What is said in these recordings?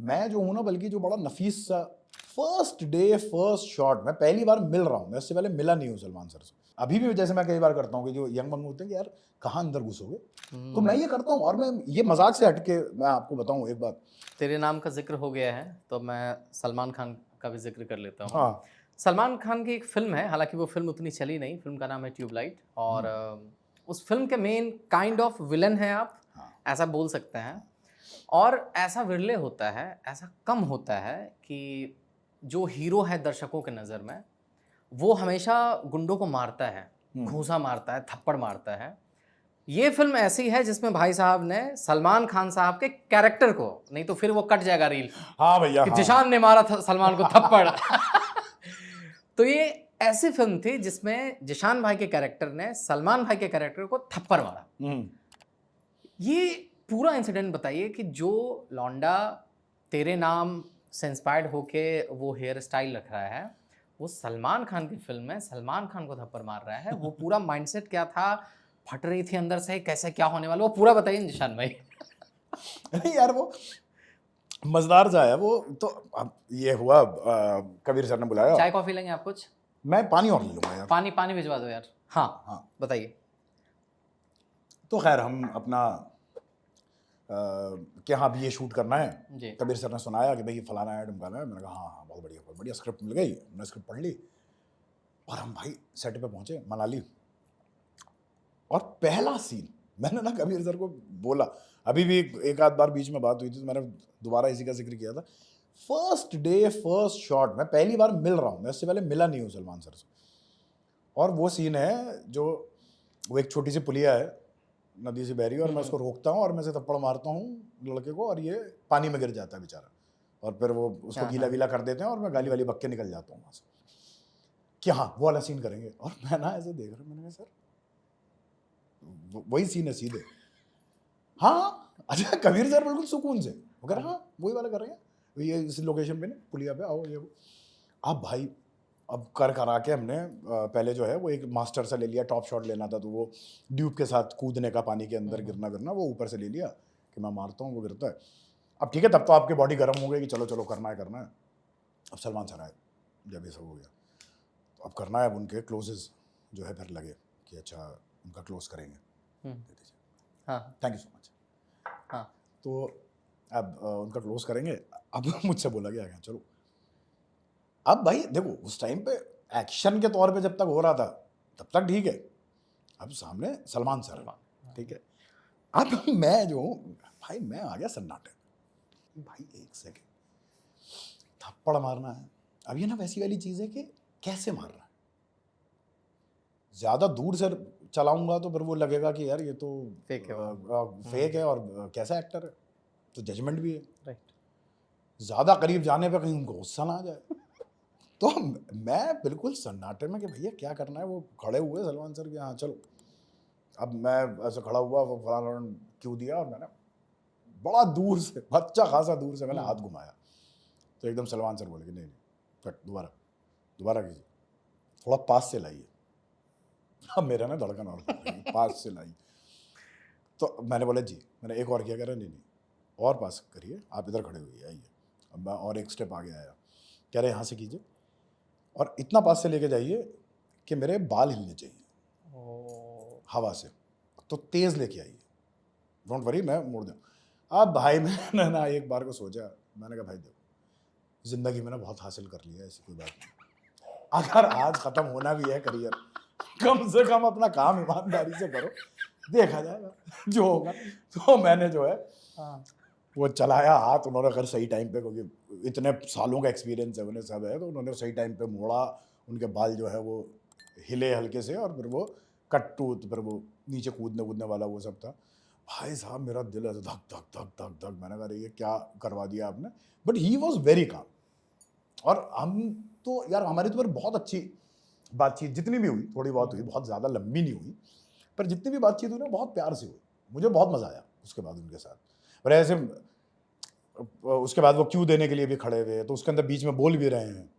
मैं जो हूँ ना, बल्कि जो बड़ा नफीस सा फर्स्ट डे फर्स्ट शॉट, मैं पहली बार मिल रहा हूँ, मैं इससे पहले मिला नहीं हूँ सलमान सर से। अभी भी जैसे मैं कई बार करता हूँ कि जो यंग बंग होते हैं कि यार कहाँ अंदर घुसोगे, तो मैं ये करता हूँ। और मैं ये मजाक से हटके मैं आपको बताऊँ एक बात। तेरे नाम का जिक्र हो गया है तो मैं सलमान खान का भी जिक्र कर लेता हूँ। हाँ। सलमान खान की एक फ़िल्म है, हालाँकि वो फ़िल्म उतनी चली नहीं, फ़िल्म का नाम है ट्यूबलाइट और उस फ़िल्म के मेन काइंड ऑफ विलन हैं आप, हाँ। ऐसा बोल सकते हैं। और ऐसा विरले होता है, ऐसा कम होता है कि जो हीरो है दर्शकों के नज़र में, वो हमेशा गुंडों को मारता है, घूंसा मारता है, थप्पड़ मारता है। ये फ़िल्म ऐसी है जिसमें भाई साहब ने सलमान खान साहब के कैरेक्टर को, नहीं तो फिर वो कट जाएगा रील हाँ भैया, कि हाँ। जिशान ने मारा था सलमान को थप्पड़। तो ये ऐसी फ़िल्म थी जिसमें जिशान भाई के कैरेक्टर ने सलमान भाई के कैरेक्टर को थप्पड़ मारा। ये पूरा इंसिडेंट बताइए कि जो लौंडा तेरे नाम से इंस्पायर्ड होके वो हेयर स्टाइल रख रहा है, वो सलमान खान की फ़िल्म में सलमान खान को थप्पड़ मार रहा है, वो पूरा माइंडसेट क्या था, फट रही थी अंदर से, कैसे क्या होने वाला, वो पूरा बताइए निशान भाई। नहीं यार, वो मजेदार सा है वो तो। अब ये हुआ, कबीर सर ने बुलाया। चाय कॉफ़ी लेंगे आप कुछ? मैं पानी और ले लूंगा यार। पानी पानी भिजवा दो यार। हाँ, हाँ। बताइए। तो खैर हम अपना कि हाँ अभी ये शूट करना है। जी। कबीर सर ने सुनाया कि भाई ये फलाना है ढमकाना है। मैंने कहा हाँ हाँ बहुत बढ़िया स्क्रिप्ट मिल गई। मैंने स्क्रिप्ट पढ़ ली और हम भाई सेट पे पहुंचे मनाली। और पहला सीन मैंने ना कबीर सर को बोला, अभी भी एक आध बार बीच में बात हुई थी तो मैंने दोबारा इसी का जिक्र किया था। फर्स्ट डे फर्स्ट शॉट, मैं पहली बार मिल रहा हूँ, मैं इससे पहले मिला नहीं हूँ सलमान सर से। और वो सीन है जो वो एक छोटी सी पुलिया है, नदी से बह रही है और मैं उसको रोकता हूँ और मैं से थप्पड़ मारता हूँ लड़के को और ये पानी में गिर जाता है बेचारा। और फिर वो उसको गीला वीला कर देते हैं और मैं गाली वाली बक के निकल जाता हूँ वहाँ से कि हाँ वो वाला सीन करेंगे। और मैं ना ऐसे देख रहा हूँ, मैंने कहा सर वही सीन है सीधे। हाँ अच्छा कबीर सर बिल्कुल सुकून से वो कह रहे हाँ वही वाला कर रहे हैं ये इस लोकेशन पे ना पुलिया पे आओ ये वो। अब भाई अब कर करा के हमने पहले जो है वो एक मास्टर से ले लिया, टॉप शॉट लेना था तो वो ड्यूब के साथ कूदने का पानी के अंदर गिरना वो ऊपर से ले लिया कि मैं मारता हूँ वो गिरता है। अब ठीक है तब तो आपकी बॉडी गर्म हो गई कि चलो चलो करना है। अब सलमान सर आए जब ये सब हो गया तो अब करना है, अब उनके क्लोजेस जो है फिर लगे कि अच्छा उनका क्लोज करेंगे, दे दीजिए, हाँ थैंक यू सो मच। हाँ। तो अब उनका क्लोज करेंगे। अब मुझसे बोला गया चलो। अब भाई देखो उस टाइम पे एक्शन के तौर पे जब तक हो रहा था तब तक ठीक है, अब सामने सलमान सर है, ठीक है। अब मैं जो हूँ भाई मैं आ गया सन्नाटे में। भाई एक सेकेंड, थप्पड़ मारना है। अब ये ना वैसी वाली चीज़ है कि कैसे मारना है। ज़्यादा दूर से चलाऊंगा तो फिर वो लगेगा कि यार ये तो फेक है फेक है और कैसा एक्टर है, तो जजमेंट भी है। राइट। ज़्यादा करीब जाने पे कहीं उनको गुस्सा ना आ जाए। तो मैं बिल्कुल सन्नाटे में कि भैया क्या करना है। वो खड़े हुए सलमान सर के, हाँ चलो। अब मैं ऐसे खड़ा हुआ, वो फलाना क्यों दिया और मैंने बड़ा दूर से, अच्छा खासा दूर से मैंने हाथ घुमाया तो एकदम सलमान सर बोले कि नहीं कट, दोबारा दोबारा कीजिए, थोड़ा पास से लाइए। अब मेरा ना धड़कन और पास से लाइए। तो मैंने बोला जी, मैंने एक और किया, कह रहा नहीं और पास करिए, आप इधर खड़े हुए आइए। अब मैं और एक स्टेप आगे आया, कह रहे यहाँ से कीजिए और इतना पास से लेके जाइए कि मेरे बाल हिलने चाहिए हवा से, तो तेज़ लेके आइए, डोंट वरी मैं मोड़ दूँ। अब भाई मैंने ना एक बार को सोचा, मैंने कहा भाई देखो ज़िंदगी में ना बहुत हासिल कर लिया, ऐसी कोई बात नहीं। अगर आज ख़त्म होना भी है करियर, कम से कम अपना काम ईमानदारी से करो, देखा जाएगा जो होगा। तो मैंने जो है वो चलाया हाथ, उन्होंने अगर सही टाइम पे, क्योंकि इतने सालों का एक्सपीरियंस है उन्हें सब है, तो उन्होंने सही टाइम पे मोड़ा। उनके बाल जो है वो हिले हल्के से और फिर वो कट टू, फिर वो नीचे कूदने वाला वो सब था। भाई साहब मेरा दिल ऐसे धक धक धक धक धक, मैंने कहा ये क्या करवा दिया आपने। But he was very calm. और हम तो यार हमारी तो फिर बहुत अच्छी बातचीत जितनी भी हुई, थोड़ी बहुत हुई, बहुत ज़्यादा लंबी नहीं हुई, पर जितनी भी बातचीत हुई ना बहुत प्यार से हुई। मुझे बहुत मज़ा आया उसके बाद उनके साथ। पर ऐसे उसके बाद वो क्यों देने के लिए भी खड़े हुए, तो उसके अंदर बीच में बोल भी रहे हैं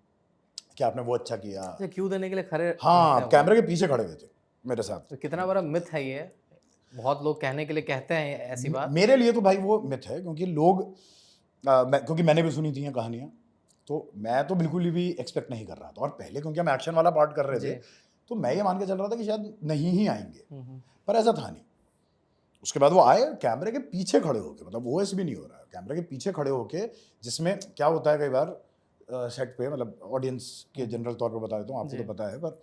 कि आपने वो अच्छा किया। अच्छा, क्यों देने के लिए खड़े रहते हाँ हैं वो? कैमरे के पीछे खड़े हुए थे मेरे साथ। तो कितना बड़ा मिथ है ये, बहुत लोग कहने के लिए कहते हैं ऐसी बात। मेरे लिए तो भाई वो मिथ है, क्योंकि लोग क्योंकि मैंने भी सुनी थी ये कहानियाँ, तो मैं तो बिल्कुल भी एक्सपेक्ट नहीं कर रहा था। और पहले क्योंकि हम एक्शन वाला पार्ट कर रहे थे, तो मैं ये मान के चल रहा था कि शायद नहीं ही आएंगे, पर ऐसा था नहीं। उसके बाद वो आए कैमरे के पीछे खड़े होके, मतलब ओएस भी नहीं हो रहा है, कैमरे के पीछे खड़े होके, जिसमें क्या होता है कई बार सेट पे, मतलब ऑडियंस के जनरल तौर पे बता देता हूँ, आपको तो पता है, पर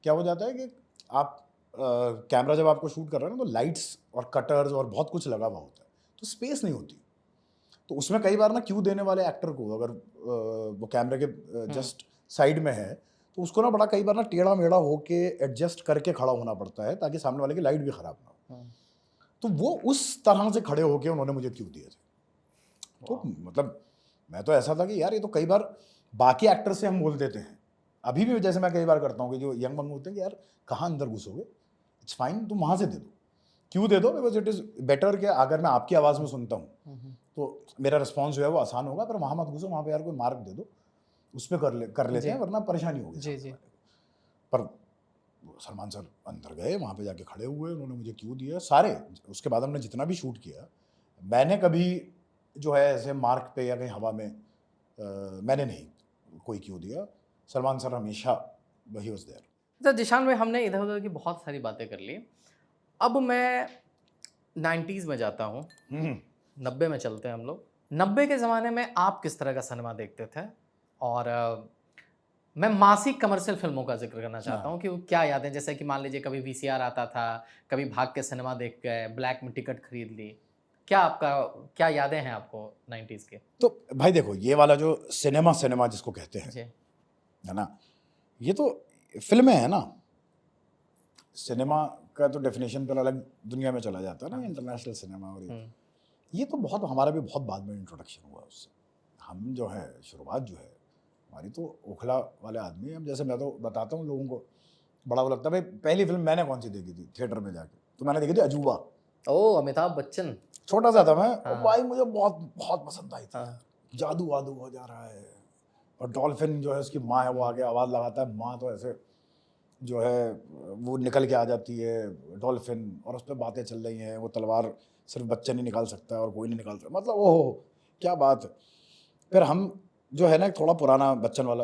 क्या हो जाता है कि आप कैमरा जब आपको शूट कर रहे हैं ना, तो लाइट्स और कटर्स और बहुत कुछ लगा हुआ होता है, तो स्पेस नहीं होती। तो उसमें कई बार ना क्यू देने वाले एक्टर को अगर वो कैमरे के जस्ट साइड में है, तो उसको ना बड़ा कई बार ना टेढ़ा मेढ़ा होके एडजस्ट करके खड़ा होना पड़ता है, ताकि सामने वाले की लाइट भी खराब ना हो। तो वो उस तरह से खड़े होके उन्होंने मुझे क्यू दिए थे। तो मतलब मैं तो ऐसा था कि यार ये तो कई बार बाकी एक्टर से हम बोल देते हैं, अभी भी जैसे मैं कई बार करता हूँ कि जो यंग बंग होते हैं कि यार कहाँ अंदर घुसोगे, इट्स फाइन, तुम वहाँ से दे दो, क्यों दे दो, बिकॉज इट इज़ बेटर कि अगर मैं आपकी आवाज़ में सुनता हूँ तो मेरा रिस्पॉन्स जो है वो आसान होगा, पर वहाँ मत घुसो, वहाँ पे यार कोई मार्क दे दो, उस पर कर लेते हैं, वरना परेशानी होगी। जी। पर सलमान सर अंदर गए, वहाँ पे जाके खड़े हुए, उन्होंने मुझे क्यू दिया सारे। उसके बाद हमने जितना भी शूट किया, मैंने कभी जो है ऐसे मार्क पे या कहीं हवा में मैंने नहीं कोई क्यू दिया। सलमान सर हमेशा वही वाज देयर। तो जिशान भाई, हमने इधर उधर की बहुत सारी बातें कर ली, अब मैं 90s में जाता हूँ, 90 में चलते हैं हम लोग। 90 के ज़माने में आप किस तरह का सिनेमा देखते थे? और मैं मासिक कमर्शियल फिल्मों का जिक्र करना चाहता हूँ कि वो क्या यादें, जैसे कि मान लीजिए कभी वीसीआर आता था, कभी भाग के सिनेमा देख गए, ब्लैक में टिकट खरीद ली, क्या यादें हैं आपको 90s के? तो भाई देखो, ये वाला जो सिनेमा जिसको कहते हैं, है ना, ये तो फिल्में है ना। सिनेमा का तो डेफिनेशन पर अलग दुनिया में चला जाता है ना, इंटरनेशनल सिनेमा। और ये तो बहुत हमारा भी बहुत बाद में इंट्रोडक्शन हुआ उससे। हम जो है शुरुआत जो है हमारी तो ओखला वाले आदमी। अब जैसे मैं तो बताता हूँ लोगों को, बड़ा वो लगता है। भाई पहली फिल्म मैंने कौन सी देखी थी थिएटर में जाके, तो मैंने देखी थी अजूबा। ओ, अमिताभ बच्चन। छोटा सा था मैं, और भाई मुझे बहुत बहुत पसंद आई थी। जादू वादू हो जा रहा है, और डॉल्फिन जो है उसकी माँ है, वो आगे आवाज़ लगाता है, माँ तो ऐसे जो है वो निकल के आ जाती है डॉल्फिन, और उस पर बातें चल रही हैं, वो तलवार सिर्फ बच्चा नहीं निकाल सकता है और कोई नहीं निकाल सकता, मतलब ओहो क्या बात है। फिर हम जो है ना थोड़ा पुराना बच्चन वाला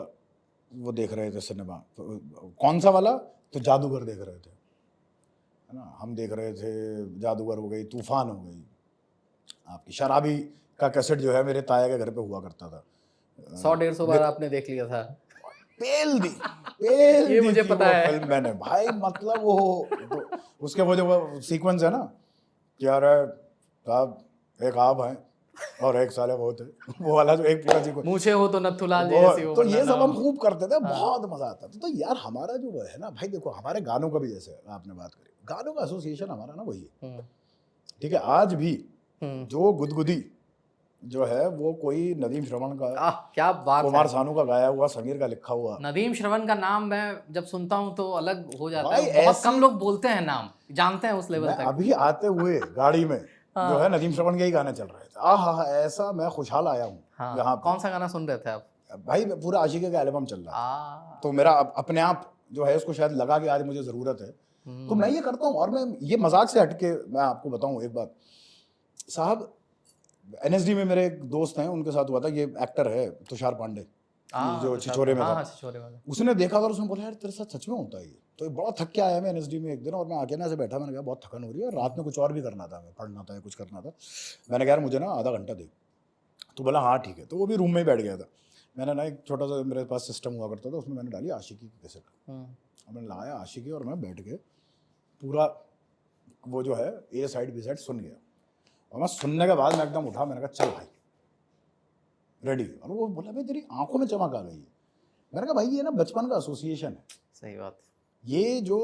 वो देख रहे थे सिनेमा। तो कौन सा वाला? तो जादूगर देख रहे थे, है ना। हम देख रहे थे जादूगर हो गई, तूफान हो गई आपकी। शराबी का कैसेट जो है मेरे ताया के घर पे हुआ करता था। 100-150 बार आपने देख लिया था। पेल दी ये मुझे पता है फिल्म मैंने, भाई मतलब वो तो उसके वो जो सीक्वेंस है ना, क्या रहा है साहब, एक आप हैं और एक साले वो थे, वो वाला जो एक पूरा सीक्वेंस, मूछे हो तो नथुलाल जैसी हो, तो ये सब हम खूब करते थे, बहुत मजा आता था। तो यार हमारा जो है ना भाई, देखो हमारे गानों का भी, जैसे आपने बात करी, गानों का एसोसिएशन हमारा ना वही है, ठीक है। आज भी जो गुदगुदी जो है वो कोई नदीम श्रवण का, क्या बात, कुमार सानू का गाया हुआ, समीर का लिखा हुआ। नदीम श्रवण का नाम मैं जब सुनता हूँ तो अलग हो जाता है। बहुत कम लोग बोलते हैं, नाम जानते हैं उस लेवल तक। अभी आते हुए गाड़ी में जो है नदीम श्रवण के ही गाने चल रहे थे। आहा, ऐसा मैं खुशहाल आया हूँ यहाँ। कौन सा गाना सुन रहे थे आप? भाई पूरा आशिकी का एल्बम चल रहा है, तो मेरा अपने आप जो है उसको शायद लगा कि आज मुझे जरूरत है, तो मैं ये करता हूँ। और मैं ये मजाक से हटके मैं आपको बताऊँ एक बात साहब, एनएसडी में मेरे एक दोस्त हैं, उनके साथ हुआ था। ये एक्टर है तुषार पांडे, जो छिछोरे में था। उसने देखा और उसने बोला यार तेरे साथ सच में होता है ये। तो बड़ा थक के आया मैं एनएसडी में एक दिन, और मैं आके ना ऐसे बैठा, मैंने कहा बहुत थकन हो रही है, और रात में कुछ और भी करना था, मैं पढ़ना था या कुछ करना था। मैंने कहा यार मुझे ना आधा घंटा दे, तो बोला हाँ ठीक है। तो वो भी रूम में ही बैठ गया था। मैंने ना एक छोटा सा मेरे पास सिस्टम हुआ करता था, उसमें मैंने डाली आशिकी की कैसेट, मैंने लाया आशिकी, और मैं बैठ के पूरा वो जो है ए साइड बी साइड सुन गया। और मैं सुनने के बाद मैं एकदम उठा, मैंने कहा चल भाई रेडी। और वो बोला भाई तेरी आंखों में चमक आ गई है। मैंने कहा भाई ये ना बचपन का एसोसिएशन है। सही बात। ये जो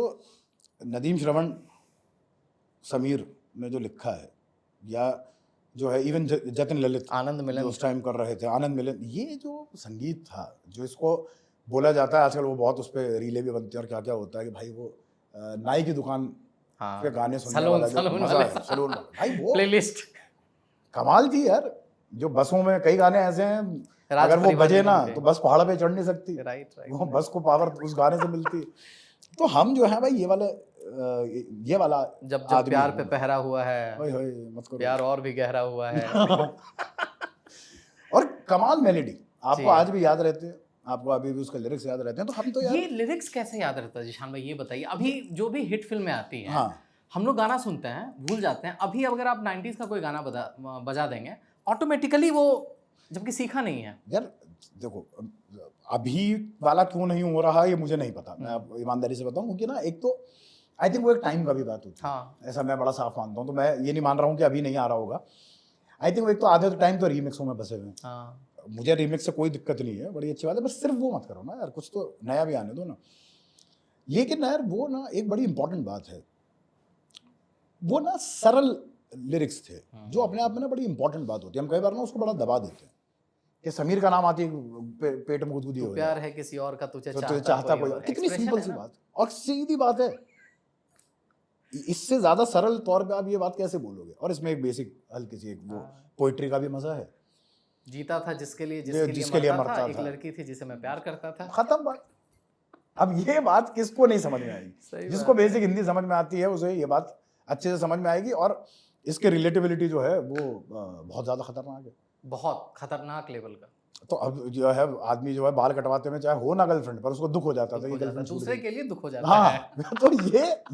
नदीम श्रवण समीर ने जो लिखा है, या जो है इवन जतिन ललित, आनंद मिलन उस टाइम कर रहे थे, आनंद मिलन, ये जो संगीत था जो इसको बोला जाता है आजकल, वो बहुत उस पर रीले भी बनती है और क्या क्या होता है कि भाई वो नाई की दुकान के गाने सुनने वाला जो मजा है, सलून भाई वो प्लेलिस्ट कमाल थी यार। जो बसों में कई गाने ऐसे हैं, अगर वो बजे ना तो बस पहाड़ पे चढ़ नहीं सकती, वो बस को पावर उस गाने से मिलती। तो हम जो है भाई ये वाला जब प्यार पे पहरा हुआ है, मत करो, प्यार और भी गहरा हुआ है। और कमाल मेलेडी, आपको जी। आज भी याद रहते हैं, आपको अभी भी उसके लिरिक्स याद रहते हैं, तो हम तो यार ये लिरिक्स कैसे याद रहता है जिशान भाई, ये बताइए। अभी जो भी हिट फिल्में आती हैं, हाँ हम लोग गाना सुनते हैं, भूल जाते हैं। अभी अगर आप 90s का कोई गाना बजा देंगे, ऑटोमेटिकली वो, जबकि सीखा नहीं है। यार देखो, अभी वाला क्यों नहीं हो रहा ये मुझे नहीं पता, मैं अब ईमानदारी से बताऊं, क्योंकि ना एक तो आई थिंक वो एक टाइम का भी बात होती है, हाँ, ऐसा मैं बड़ा साफ मानता हूँ, तो मैं ये नहीं मान रहा हूँ कि अभी नहीं आ रहा होगा। आई थिंक वो एक तो आधे टाइम तो रीमिक्सों में बसे हुए हैं, हाँ, मुझे रीमिक्स से कोई दिक्कत नहीं है, बड़ी अच्छी बात है, बस सिर्फ वो मत करो ना यार, कुछ तो नया भी आने दो ना। लेकिन ना यार वो ना एक बड़ी इंपॉर्टेंट बात है, वो ना सरल लिरिक्स थे जो अपने आप में ना बड़ी इंपॉर्टेंट बात होती है। हम कई बार ना उसको बड़ा दबा देते हैं कि समीर का नाम आती है पेट में गुदगुदी हो जाए, प्यार है किसी और का, तुझे तो तुझे चाहता कोई और। कितनी Expression सिंपल है सी ना। बात और सीधी बात है, इससे ज्यादा सरल तौर पे आप ये बात कैसे बोलोगे। और इसमें एक बेसिक हल्की सी एक वो पोइट्री का भी मजा है, जीता था जिसके लिए जिसके लिए मरता मरता था, एक था। लड़की थी जिसे मैं प्यार करता था। खत्म बात। अब ये बात किसको नहीं समझ में आएगी, सही जिसको बात है। बेसिक हिंदी समझ में आती है उसे ये बात अच्छे से समझ में आएगी, और इसके रिलेटेबिलिटी जो है वो बहुत ज्यादा खतरनाक है। बहुत खतरनाक लेवल का तो अब जो है आदमी जो है बाल कटवाते में चाहे हो ना गर्लफ्रेंड, पर उसको दुख हो जाता था दुख कि हो जाता है, गर्लफ्रेंड छूट दूसरे गई। के लिए दुख हो जाता हाँ है। तो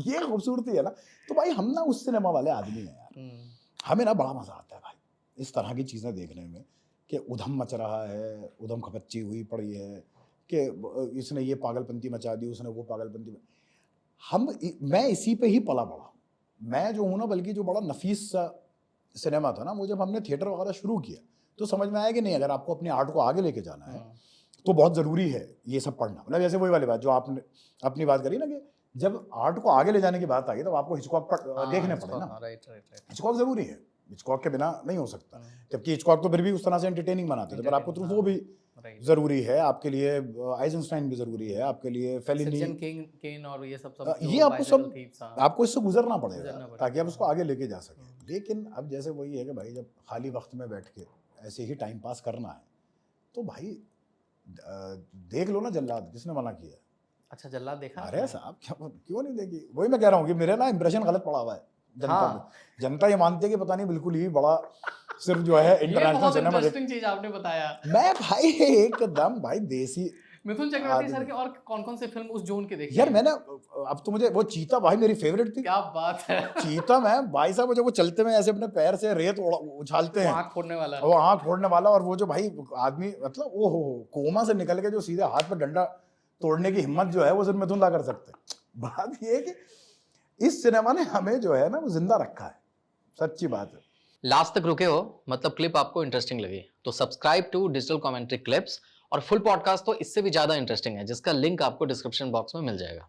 ये खूबसूरती है ना। तो भाई हम ना उस सिनेमा वाले आदमी हैं यार, हम्म, हमें ना बड़ा मजा आता है भाई इस तरह की चीजें देखने में, कि उधम मच रहा है, उधम खपच्ची हुई पड़ी है, कि इसने ये पागलपंती मचा दी, उसने वो पागलपंती। मैं इसी पे ही पला बड़ा, मैं जो हूँ ना, बल्कि जो बड़ा नफीस सा सिनेमा था ना, वो जब हमने थिएटर वगैरह शुरू किया तो समझ में आया कि नहीं, अगर आपको अपनी आर्ट को आगे लेके जाना है तो बहुत ज़रूरी है ये सब पढ़ना। मतलब जैसे वही वाली बात जो आपने अपनी बात करी ना, कि जब आर्ट को आगे ले जाने की बात आई तो आपको हिचकॉक देखने पड़े ना। Right right right. हिचकॉक ज़रूरी है, हिचकॉक के बिना नहीं हो सकता, जबकि हिचकॉक तो फिर भी उस तरह से एंटरटेनिंग बनाते थे, पर आपको तो वो भी ज़रूरी है, आपके लिए आइजनस्टाइन भी ज़रूरी है, आपके लिए फेलिनी, केन और ये सब ये आपको सब thieves, हाँ। आपको इससे गुजरना पड़ेगा गुजरना पड़ेगा, ताकि आप उसको आगे लेके जा सकें। लेकिन अब जैसे वही है कि भाई जब खाली वक्त में बैठ के ऐसे ही टाइम पास करना है तो भाई देख लो ना जल्लाद, किसने मना किया। अच्छा, जल्लाद देखा अरे साहब क्यों नहीं देखी, वही मैं कह रहा हूँ कि मेरे ना इंप्रेशन गलत पड़ा हुआ है जनता हाँ। पे। जनता ये मानती है कि पता नहीं बिल्कुल ही बड़ा सिर्फ जो है इंटरनेशनल सिनेमा इंटरेस्टिंग चीज आपने बताया। मैं भाई एकदम भाई देसी। मिथुन चक्रवर्ती सर के और कौन कौन से फिल्म उस जोन के देखी यार हैं? मैंने अब तो मुझे वो चीता भाई मेरी फेवरेट थी। क्या बात है। चीता में भाई साहब जब वो चलते में ऐसे अपने पैर से रेत उछालते हैं, आँख फोड़ने वाला। वो आँख फोड़ने वाला, और वो जो भाई आदमी मतलब वो हो कोमा से निकल के जो सीधे हाथ पर डंडा तोड़ने की हिम्मत जो है वो सिर्फ मिथुन ला कर सकते हैं। बात ये है कि इस सिनेमा ने हमें जो है ना वो जिंदा रखा है, सच्ची बात है। लास्ट तक रुके हो, मतलब क्लिप आपको इंटरेस्टिंग लगी, तो subscribe to digital commentary clips. और फुल पॉडकास्ट तो इससे भी ज्यादा इंटरेस्टिंग है, जिसका लिंक आपको डिस्क्रिप्शन बॉक्स में मिल जाएगा।